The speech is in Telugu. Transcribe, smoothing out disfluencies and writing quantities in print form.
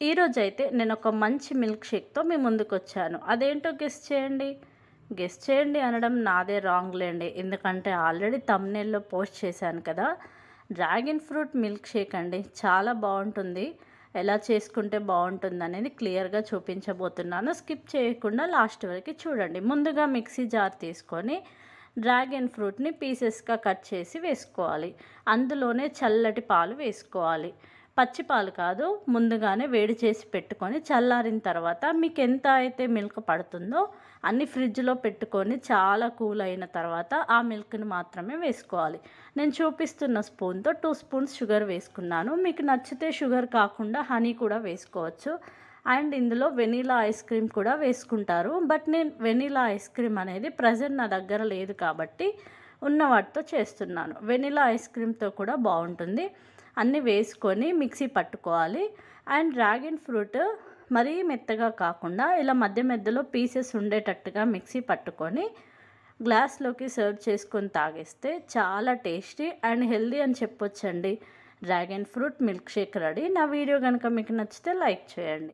ఈరోజైతే నేను ఒక మంచి మిల్క్ షేక్తో మీ ముందుకు వచ్చాను. అదేంటో గెస్ చేయండి. గెస్ చేయండి అనడం నాదే రాంగ్లేండి, ఎందుకంటే ఆల్రెడీ థంబ్‌నెయిల్‌లో పోస్ట్ చేశాను కదా. డ్రాగన్ ఫ్రూట్ మిల్క్ షేక్ అండి. చాలా బాగుంటుంది. ఎలా చేసుకుంటే బాగుంటుందనేది క్లియర్గా చూపించబోతున్నాను. స్కిప్ చేయకుండా లాస్ట్ వరకు చూడండి. ముందుగా మిక్సీ జార్ తీసుకొని డ్రాగన్ ఫ్రూట్ని పీసెస్గా కట్ చేసి వేసుకోవాలి. అందులోనే చల్లటి పాలు వేసుకోవాలి. పచ్చి పాలు కాదు, ముందుగానే వేడి చేసి పెట్టుకొని చల్లారిన తర్వాత మీకు ఎంత అయితే మిల్క్ పడుతుందో అన్ని ఫ్రిడ్జ్లో పెట్టుకొని చాలా కూల్ అయిన తర్వాత ఆ మిల్క్ని మాత్రమే వేసుకోవాలి. నేను చూపిస్తున్న స్పూన్తో 2 స్పూన్స్ షుగర్ వేసుకున్నాను. మీకు నచ్చితే షుగర్ కాకుండా హనీ కూడా వేసుకోవచ్చు. అండ్ ఇందులో వెనీలా ఐస్ క్రీమ్ కూడా వేసుకుంటారు. బట్ నేను వెనీలా ఐస్ క్రీమ్ అనేది ప్రజెంట్ నా దగ్గర లేదు కాబట్టి ఉన్న వాటితో చేస్తున్నాను. వెనీలా ఐస్ క్రీమ్తో కూడా బాగుంటుంది. అన్నీ వేసుకొని మిక్సీ పట్టుకోవాలి. అండ్ డ్రాగన్ ఫ్రూట్ మరీ మెత్తగా కాకుండా ఇలా మధ్య మధ్యలో పీసెస్ ఉండేటట్టుగా మిక్సీ పట్టుకొని గ్లాస్లోకి సర్వ్ చేసుకొని తాగేస్తే చాలా టేస్టీ అండ్ హెల్దీ అని చెప్పొచ్చండి. Dragon fruit milk shake ready. నా వీడియో కనుక మీకు నచ్చితే లైక్ చేయండి.